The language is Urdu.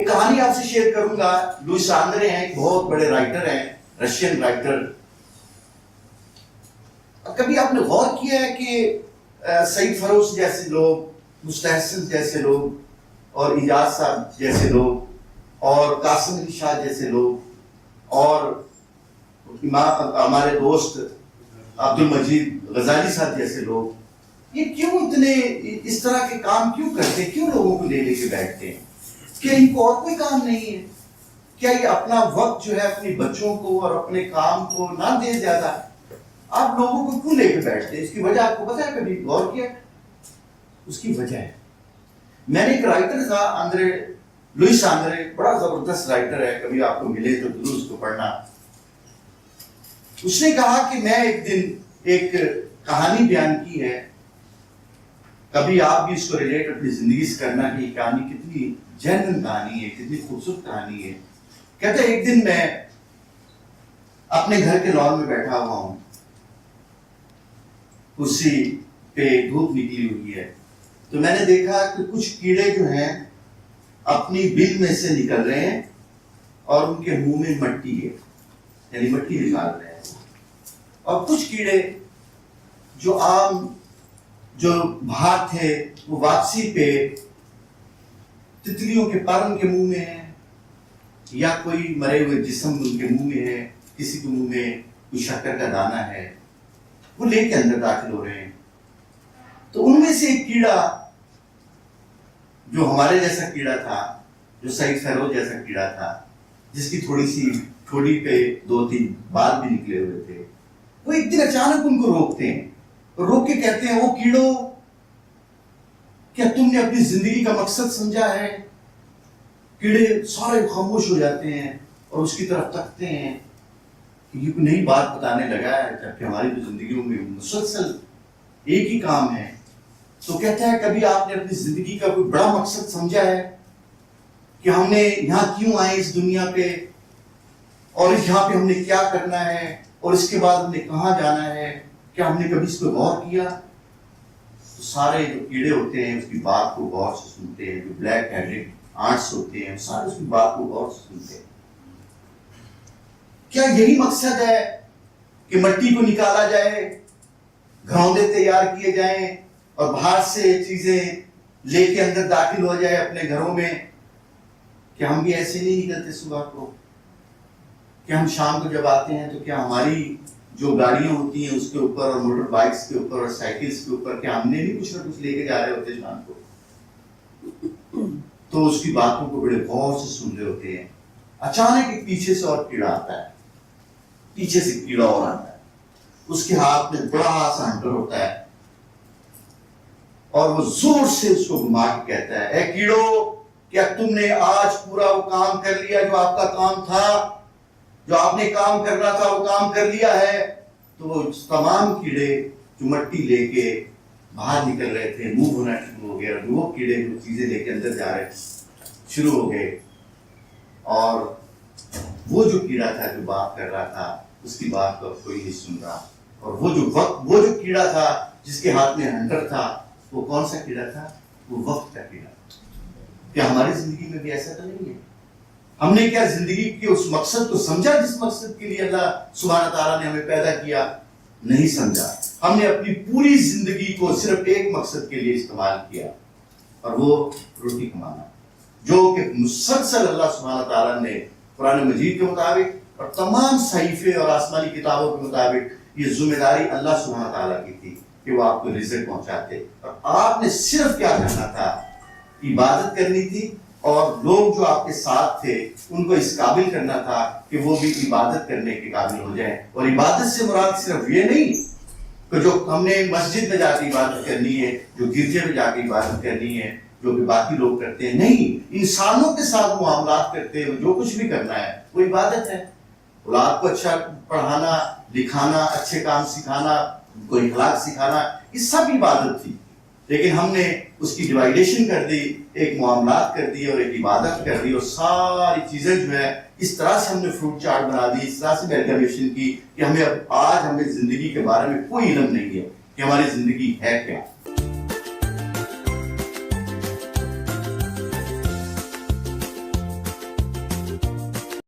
کہانی آپ سے شیئر کروں گا. لوئس آندرے ہیں، ایک بہت بڑے رائٹر ہیں، رشین رائٹر. کبھی آپ نے غور کیا ہے کہ سعید فروز جیسے لوگ، مستحسن جیسے لوگ، اور ایجاز صاحب جیسے لوگ، اور قاسم علی شاہ جیسے لوگ، اور ہمارے دوست عبد المجید غزالی صاحب جیسے لوگ، یہ کیوں اتنے اس طرح کے کام کیوں کرتے ہیں؟ کیوں لوگوں کو لے کے بیٹھتے ہیں؟ کیا ان کو اور کوئی کام نہیں ہے؟ کیا یہ اپنا وقت جو ہے اپنی بچوں کو اور اپنے کام کو نہ دے زیادہ؟ آپ لوگوں کو کیوں لے کے بیٹھتے ہیں؟ اس کی وجہ آپ کو پتا ہے؟ کبھی غور کیا؟ اس کی وجہ ہے، میں نے ایک رائٹر تھا آندرے، لوئس آندرے، بڑا زبردست رائٹر ہے، کبھی آپ کو ملے تو ضرور اس کو پڑھنا. اس نے کہا کہ میں ایک دن ایک کہانی بیان کی ہے، کبھی آپ بھی اس کو ریلیٹ اپنی زندگی سے کرنا کہ یہ کہانی کتنی جینوئن کہانی ہے، کتنی خوبصورت کہانی ہے. کہتے ہیں ایک دن میں اپنے گھر کے لان میں بیٹھا ہوا ہوں، کرسی پہ دھوپ نکلی ہوئی ہے، تو میں نے دیکھا کہ کچھ کیڑے جو ہیں اپنی بل میں سے نکل رہے ہیں اور ان کے منہ میں مٹی ہے، یعنی مٹی نکال رہے ہیں. اور کچھ کیڑے جو عام جو باہر تھے وہ واپسی پہ تتلیوں کے پر ان کے منہ میں ہیں، یا کوئی مرے ہوئے جسم ان کے منہ میں ہے، کسی کے منہ میں کوئی شکر کا دانہ ہے، وہ لے کے اندر داخل ہو رہے ہیں. تو ان میں سے ایک کیڑا جو ہمارے جیسا کیڑا تھا، جو سعید فیروز جیسا کیڑا تھا، جس کی تھوڑی سی ٹھوڑی پہ 2-3 بال بھی نکلے ہوئے تھے، وہ ایک دن اچانک ان کو روکتے ہیں، روک کے کہتے ہیں، وہ کیڑوں، کیا تم نے اپنی زندگی کا مقصد سمجھا ہے؟ کیڑے سارے خاموش ہو جاتے ہیں اور اس کی طرف تکتے ہیں کہ یہ کوئی نئی بات بتانے لگا ہے، جبکہ ہماری تو زندگیوں میں مسلسل ایک ہی کام ہے. تو کہتا ہے، کبھی آپ نے اپنی زندگی کا کوئی بڑا مقصد سمجھا ہے کہ ہم نے یہاں کیوں آئے اس دنیا پہ، اور یہاں پہ ہم نے کیا کرنا ہے، اور اس کے بعد ہم نے کہاں جانا ہے؟ کیا ہم نے کبھی اس پہ غور کیا؟ تو سارے جو کیڑے ہوتے ہیں اس کی بات کو غور سے سنتے ہیں، جو بلیک ہیڈڈ آنٹس ہوتے ہیں سارے اس کی بات کو غور سے سنتے ہیں. کیا یہی مقصد ہے کہ مٹی کو نکالا جائے، گھروندے تیار کیے جائیں، اور باہر سے چیزیں لے کے اندر داخل ہو جائے اپنے گھروں میں؟ کیا ہم بھی ایسے نہیں نکلتے صبح کو؟ کیا ہم شام کو جب آتے ہیں تو کیا ہماری جو گاڑیاں ہوتی ہیں اس کے اوپر، اور موٹر بائکس کے اوپر، اور سائیکلز کے اوپر، کیا ہم نے بھی کچھ نہ کچھ لے کے جا رہے ہوتے شام کو؟ تو اس کی باتوں کو بڑے غور سے سن رہے ہوتے ہیں. اچانک ایک پیچھے سے اور کیڑا آتا ہے، پیچھے سے کیڑا اور آتا ہے، اس کے ہاتھ میں بڑا سا ہنٹر ہوتا ہے، اور وہ زور سے اس کو گھما کے کہتا ہے، اے کیڑو، کیا تم نے آج پورا وہ کام کر لیا جو آپ کا کام تھا، جو آپ نے کام کرنا تھا وہ کام کر لیا ہے؟ تو وہ تمام کیڑے جو مٹی لے کے باہر نکل رہے تھے، منہ ہونا شروع ہو گیا، وہ کیڑے جو چیزیں لے کے اندر جا رہے شروع ہو گئے. اور وہ جو کیڑا تھا جو بات کر رہا تھا اس کی بات کو کوئی نہیں سن رہا. اور وہ جو کیڑا تھا جس کے ہاتھ میں ہنٹر تھا، وہ کون سا کیڑا تھا؟ وہ وقت کا کیڑا. کیا ہماری زندگی میں بھی ایسا تو نہیں ہے؟ ہم نے کیا زندگی کے اس مقصد کو سمجھا جس مقصد کے لیے اللہ سبحانہ تعالیٰ نے ہمیں پیدا کیا؟ نہیں سمجھا. ہم نے اپنی پوری زندگی کو صرف ایک مقصد کے لیے استعمال کیا، اور وہ روٹی کمانا، جو کہ مسلسل اللہ سبحانہ تعالیٰ نے قرآن مجید کے مطابق اور تمام صحیفے اور آسمانی کتابوں کے مطابق یہ ذمہ داری اللہ سبحانہ تعالیٰ کی تھی کہ وہ آپ کو رزق پہنچاتے، اور آپ نے صرف کیا کرنا تھا؟ عبادت کرنی تھی، اور لوگ جو آپ کے ساتھ تھے ان کو اس قابل کرنا تھا کہ وہ بھی عبادت کرنے کے قابل ہو جائیں. اور عبادت سے مراد صرف یہ نہیں کہ جو ہم نے مسجد میں جا کے عبادت کرنی ہے، جو گرجے میں جا کے عبادت کرنی ہے، جو کہ باقی لوگ کرتے ہیں. نہیں، انسانوں کے ساتھ معاملات کرتے ہوئے جو کچھ بھی کرنا ہے وہ عبادت ہے. اولاد کو اچھا پڑھانا، لکھانا، اچھے کام سکھانا، کوئی اخلاق سکھانا، یہ سب عبادت تھی. لیکن ہم نے اس کی ڈیوائڈیشن کر دی، ایک معاملات کر دی اور ایک عبادت کر دی، اور ساری چیزیں جو ہے اس طرح سے ہم نے فروٹ چارٹ بنا دی، اس طرح سے میڈیکیشن کی کہ ہمیں زندگی کے بارے میں کوئی علم نہیں ہے کہ ہماری زندگی ہے کیا.